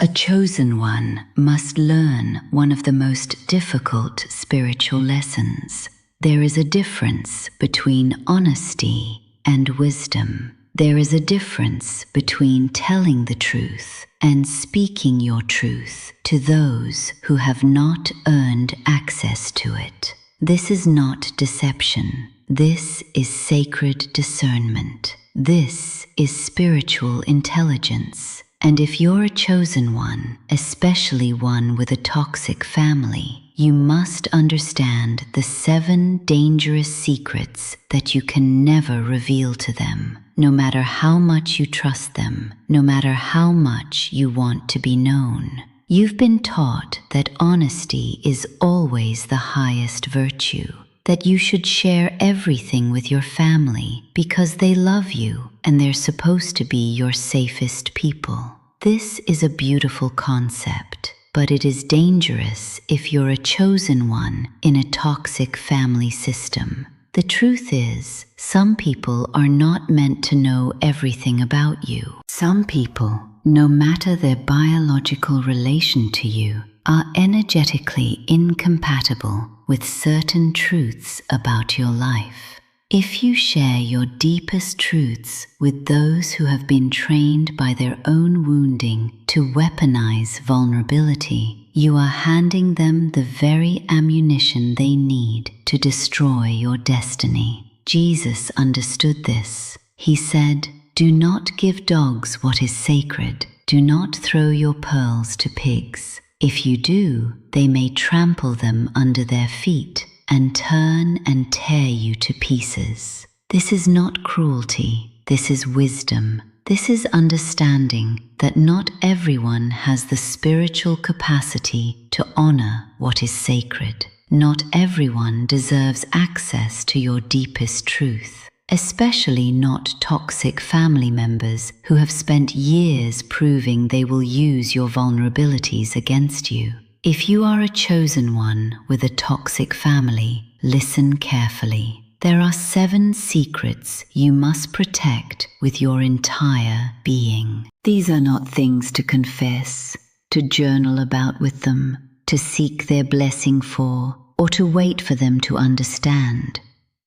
A chosen one must learn one of the most difficult spiritual lessons. There is a difference between honesty and wisdom. There is a difference between telling the truth and speaking your truth to those who have not earned access to it. This is not deception. This is sacred discernment. This is spiritual intelligence. And if you're a chosen one, especially one with a toxic family, you must understand the 7 dangerous secrets that you can never reveal to them, no matter how much you trust them, no matter how much you want to be known. You've been taught that honesty is always the highest virtue, that you should share everything with your family because they love you and they're supposed to be your safest people. This is a beautiful concept, but it is dangerous if you're a chosen one in a toxic family system. The truth is, some people are not meant to know everything about you. Some people, no matter their biological relation to you, are energetically incompatible with certain truths about your life. If you share your deepest truths with those who have been trained by their own wounding to weaponize vulnerability, you are handing them the very ammunition they need to destroy your destiny. Jesus understood this. He said, "Do not give dogs what is sacred. Do not throw your pearls to pigs. If you do, they may trample them under their feet and turn and tear you to pieces." This is not cruelty. This is wisdom. This is understanding that not everyone has the spiritual capacity to honor what is sacred. Not everyone deserves access to your deepest truth, especially not toxic family members who have spent years proving they will use your vulnerabilities against you. If you are a chosen one with a toxic family, listen carefully. There are 7 secrets you must protect with your entire being. These are not things to confess, to journal about with them, to seek their blessing for, or to wait for them to understand.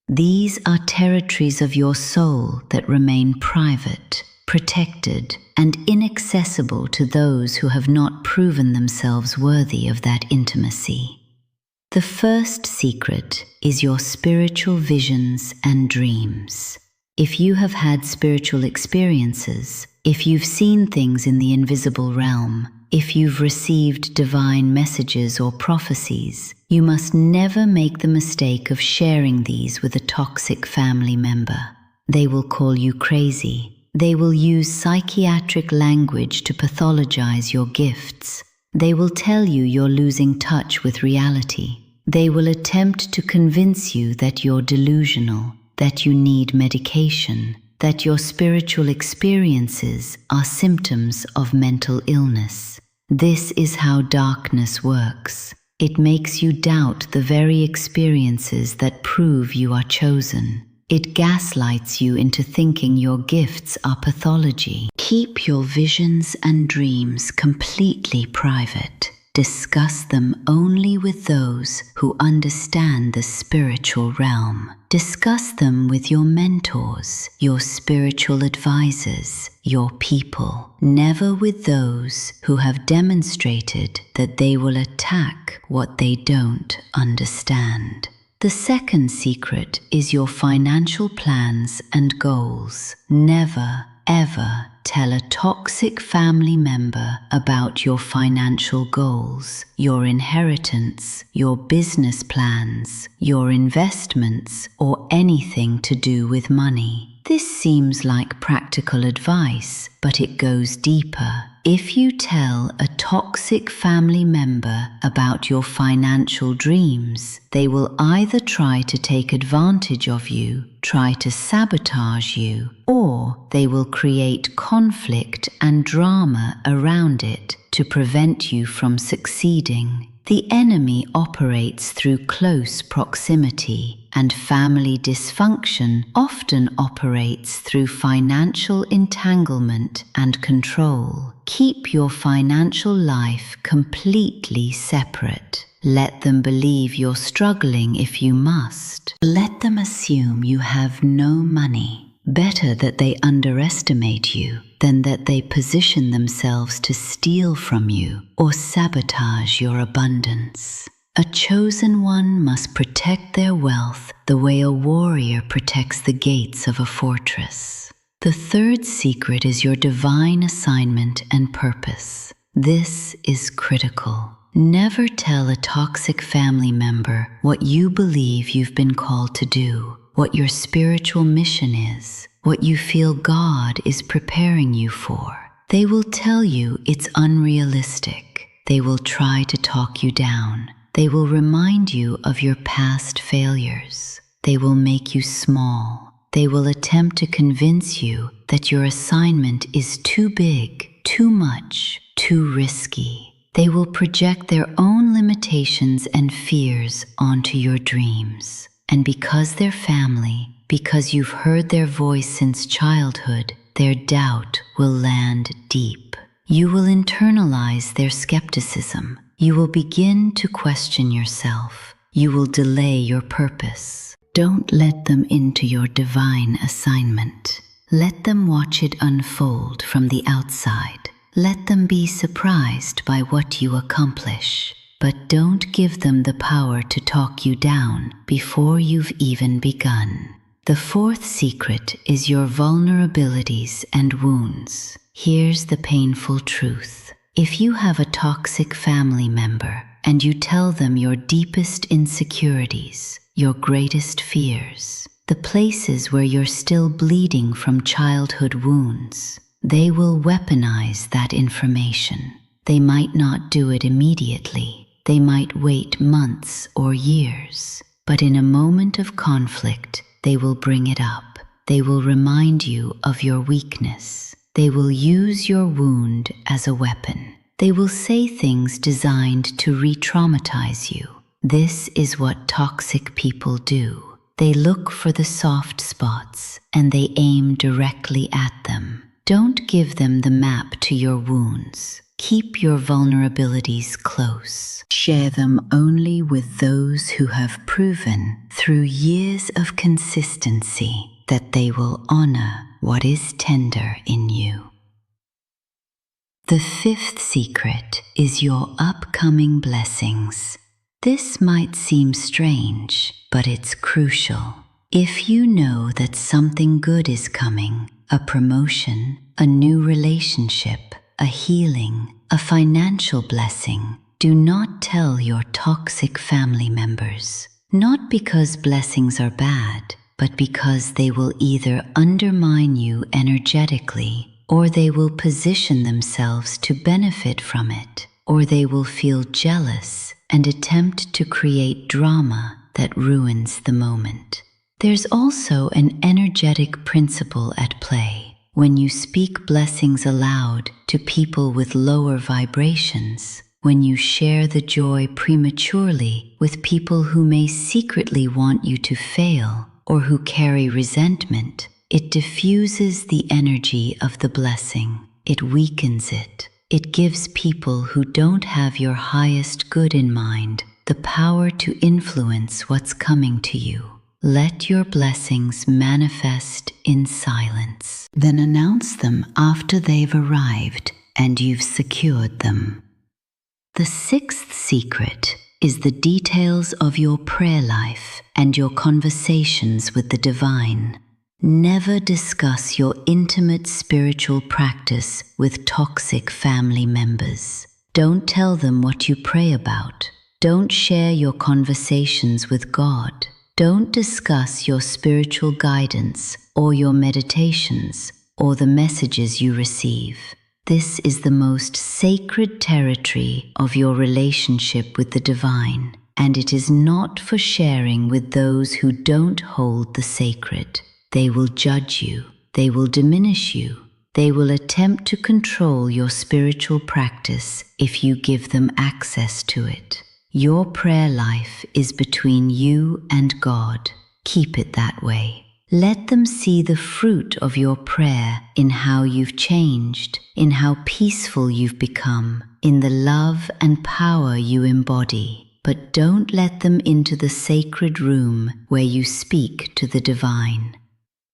These are territories of your soul that remain private, protected, and inaccessible to those who have not proven themselves worthy of that intimacy. The first secret is your spiritual visions and dreams. If you have had spiritual experiences, if you've seen things in the invisible realm, if you've received divine messages or prophecies, you must never make the mistake of sharing these with a toxic family member. They will call you crazy. They will use psychiatric language to pathologize your gifts. They will tell you you're losing touch with reality. They will attempt to convince you that you're delusional, that you need medication, that your spiritual experiences are symptoms of mental illness. This is how darkness works. It makes you doubt the very experiences that prove you are chosen. It gaslights you into thinking your gifts are pathology. Keep your visions and dreams completely private. Discuss them only with those who understand the spiritual realm. Discuss them with your mentors, your spiritual advisors, your people. Never with those who have demonstrated that they will attack what they don't understand. The second secret is your financial plans and goals. Never, ever tell a toxic family member about your financial goals, your inheritance, your business plans, your investments, or anything to do with money. This seems like practical advice, but it goes deeper. If you tell a toxic family member about your financial dreams, they will either try to take advantage of you, try to sabotage you, or they will create conflict and drama around it to prevent you from succeeding. The enemy operates through close proximity, and family dysfunction often operates through financial entanglement and control. Keep your financial life completely separate. Let them believe you're struggling if you must. Let them assume you have no money. Better that they underestimate you than that they position themselves to steal from you or sabotage your abundance. A chosen one must protect their wealth the way a warrior protects the gates of a fortress. The third secret is your divine assignment and purpose. This is critical. Never tell a toxic family member what you believe you've been called to do, what your spiritual mission is, what you feel God is preparing you for. They will tell you it's unrealistic. They will try to talk you down. They will remind you of your past failures. They will make you small. They will attempt to convince you that your assignment is too big, too much, too risky. They will project their own limitations and fears onto your dreams. And because they're family, because you've heard their voice since childhood, their doubt will land deep. You will internalize their skepticism. You will begin to question yourself. You will delay your purpose. Don't let them into your divine assignment. Let them watch it unfold from the outside. Let them be surprised by what you accomplish. But don't give them the power to talk you down before you've even begun. The fourth secret is your vulnerabilities and wounds. Here's the painful truth. If you have a toxic family member and you tell them your deepest insecurities, your greatest fears, the places where you're still bleeding from childhood wounds, they will weaponize that information. They might not do it immediately. They might wait months or years, but in a moment of conflict, they will bring it up. They will remind you of your weakness. They will use your wound as a weapon. They will say things designed to re-traumatize you. This is what toxic people do. They look for the soft spots and they aim directly at them. Don't give them the map to your wounds. Keep your vulnerabilities close. Share them only with those who have proven through years of consistency that they will honor what is tender in you. The fifth secret is your upcoming blessings. This might seem strange, but it's crucial. If you know that something good is coming, a promotion, a new relationship, a healing, a financial blessing, do not tell your toxic family members. Not because blessings are bad, but because they will either undermine you energetically, or they will position themselves to benefit from it, or they will feel jealous and attempt to create drama that ruins the moment. There's also an energetic principle at play. When you speak blessings aloud to people with lower vibrations, when you share the joy prematurely with people who may secretly want you to fail or who carry resentment, it diffuses the energy of the blessing. It weakens it. It gives people who don't have your highest good in mind the power to influence what's coming to you. Let your blessings manifest in silence. Then announce them after they've arrived and you've secured them. The sixth secret is the details of your prayer life and your conversations with the divine. Never discuss your intimate spiritual practice with toxic family members. Don't tell them what you pray about. Don't share your conversations with God. Don't discuss your spiritual guidance or your meditations or the messages you receive. This is the most sacred territory of your relationship with the divine, and it is not for sharing with those who don't hold the sacred. They will judge you. They will diminish you. They will attempt to control your spiritual practice if you give them access to it. Your prayer life is between you and God. Keep it that way. Let them see the fruit of your prayer in how you've changed, in how peaceful you've become, in the love and power you embody. But don't let them into the sacred room where you speak to the divine.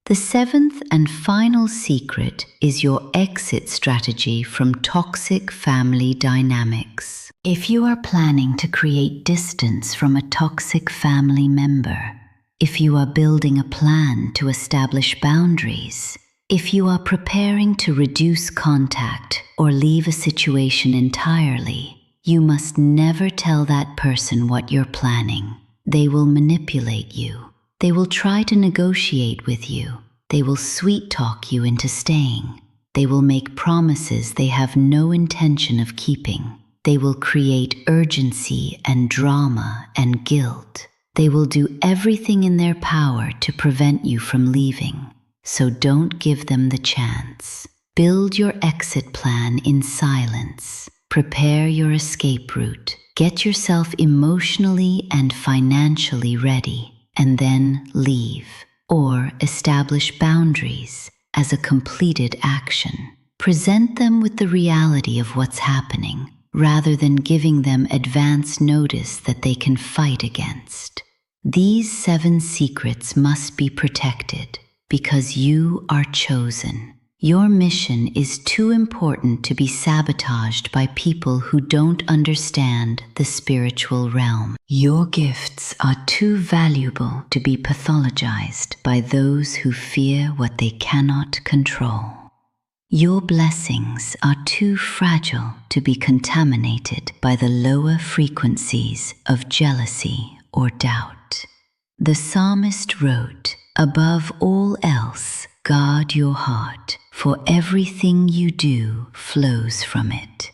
The seventh and final secret is your exit strategy from toxic family dynamics. If you are planning to create distance from a toxic family member, if you are building a plan to establish boundaries, if you are preparing to reduce contact or leave a situation entirely, you must never tell that person what you're planning. They will manipulate you. They will try to negotiate with you. They will sweet-talk you into staying. They will make promises they have no intention of keeping. They will create urgency and drama and guilt. They will do everything in their power to prevent you from leaving. So don't give them the chance. Build your exit plan in silence. Prepare your escape route. Get yourself emotionally and financially ready, and then leave. Or establish boundaries as a completed action. Present them with the reality of what's happening, rather than giving them advance notice that they can fight against. These 7 secrets must be protected because you are chosen. Your mission is too important to be sabotaged by people who don't understand the spiritual realm. Your gifts are too valuable to be pathologized by those who fear what they cannot control. Your blessings are too fragile to be contaminated by the lower frequencies of jealousy or doubt. The psalmist wrote, "Above all else, guard your heart, for everything you do flows from it."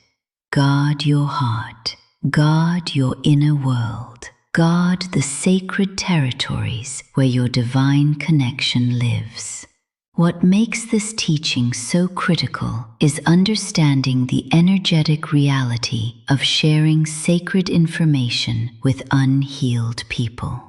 Guard your heart. Guard your inner world. Guard the sacred territories where your divine connection lives. What makes this teaching so critical is understanding the energetic reality of sharing sacred information with unhealed people.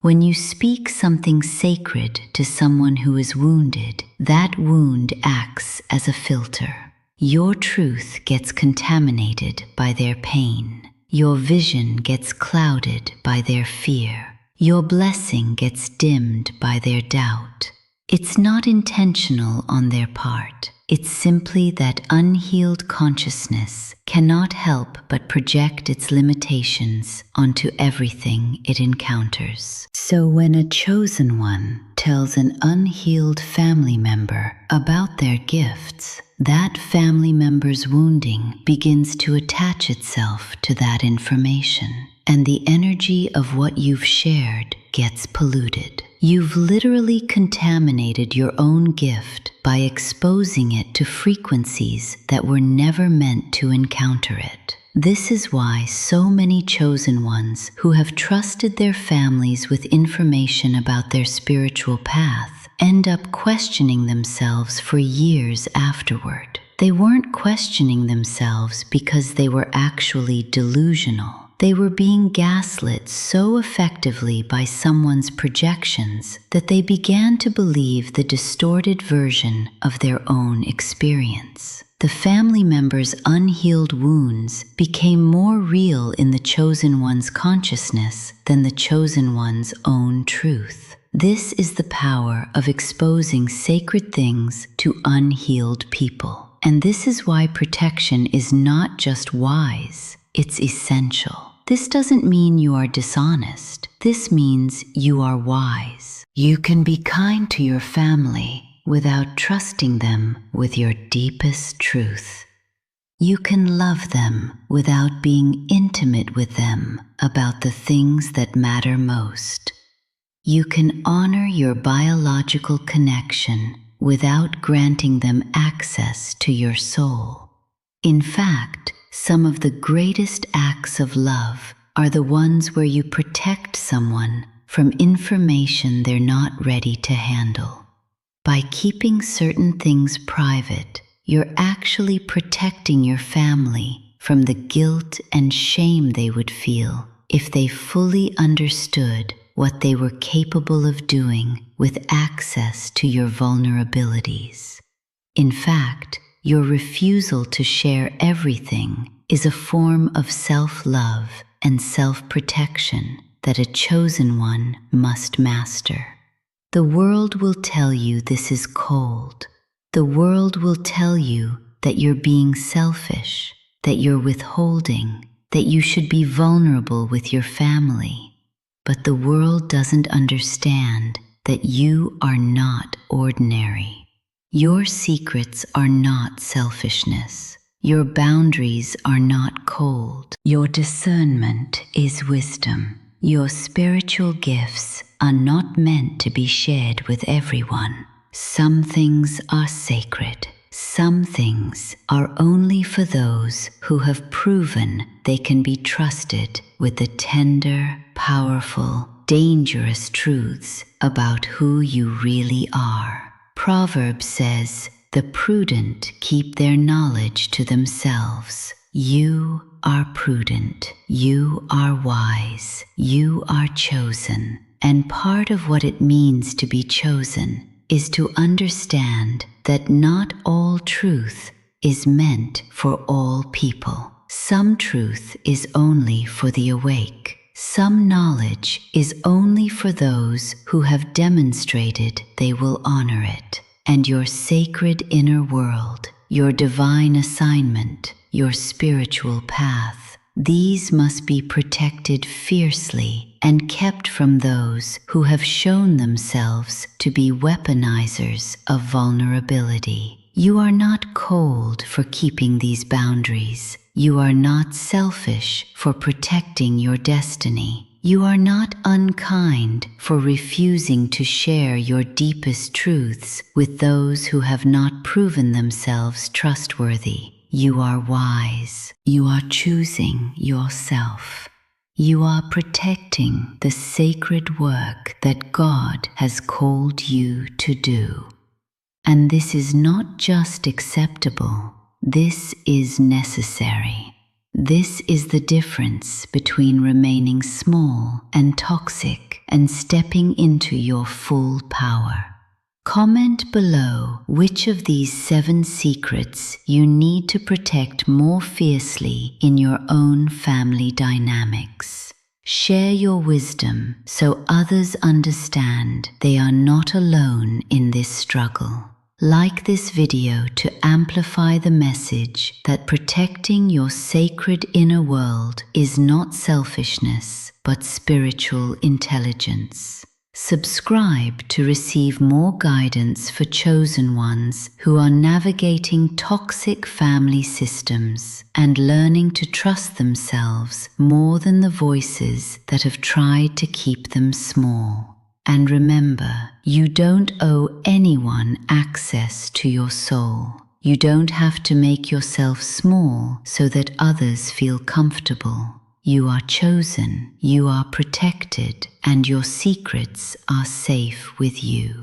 When you speak something sacred to someone who is wounded, that wound acts as a filter. Your truth gets contaminated by their pain. Your vision gets clouded by their fear. Your blessing gets dimmed by their doubt. It's not intentional on their part. It's simply that unhealed consciousness cannot help but project its limitations onto everything it encounters. So when a chosen one tells an unhealed family member about their gifts, that family member's wounding begins to attach itself to that information, and the energy of what you've shared gets polluted. You've literally contaminated your own gift by exposing it to frequencies that were never meant to encounter it. This is why so many chosen ones who have trusted their families with information about their spiritual path end up questioning themselves for years afterward. They weren't questioning themselves because they were actually delusional. They were being gaslit so effectively by someone's projections that they began to believe the distorted version of their own experience. The family member's unhealed wounds became more real in the chosen one's consciousness than the chosen one's own truth. This is the power of exposing sacred things to unhealed people. And this is why protection is not just wise, it's essential. This doesn't mean you are dishonest. This means you are wise. You can be kind to your family without trusting them with your deepest truth. You can love them without being intimate with them about the things that matter most. You can honor your biological connection without granting them access to your soul. In fact, some of the greatest acts of love are the ones where you protect someone from information they're not ready to handle. By keeping certain things private, you're actually protecting your family from the guilt and shame they would feel if they fully understood what they were capable of doing with access to your vulnerabilities. In fact, your refusal to share everything is a form of self-love and self-protection that a chosen one must master. The world will tell you this is cold. The world will tell you that you're being selfish, that you're withholding, that you should be vulnerable with your family. But the world doesn't understand that you are not ordinary. Your secrets are not selfishness. Your boundaries are not cold. Your discernment is wisdom. Your spiritual gifts are not meant to be shared with everyone. Some things are sacred. Some things are only for those who have proven they can be trusted with the tender, powerful, dangerous truths about who you really are. Proverbs says, "The prudent keep their knowledge to themselves." You are prudent. You are wise. You are chosen. And part of what it means to be chosen is to understand that not all truth is meant for all people. Some truth is only for the awake. Some knowledge is only for those who have demonstrated they will honor it. And your sacred inner world, your divine assignment, your spiritual path, these must be protected fiercely and kept from those who have shown themselves to be weaponizers of vulnerability. You are not cold for keeping these boundaries. You are not selfish for protecting your destiny. You are not unkind for refusing to share your deepest truths with those who have not proven themselves trustworthy. You are wise. You are choosing yourself. You are protecting the sacred work that God has called you to do. And this is not just acceptable, this is necessary. This is the difference between remaining small and toxic and stepping into your full power. Comment below which of these 7 secrets you need to protect more fiercely in your own family dynamics. Share your wisdom so others understand they are not alone in this struggle. Like this video to amplify the message that protecting your sacred inner world is not selfishness, but spiritual intelligence. Subscribe to receive more guidance for chosen ones who are navigating toxic family systems and learning to trust themselves more than the voices that have tried to keep them small. And remember, you don't owe anyone access to your soul. You don't have to make yourself small so that others feel comfortable. You are chosen, you are protected, and your secrets are safe with you.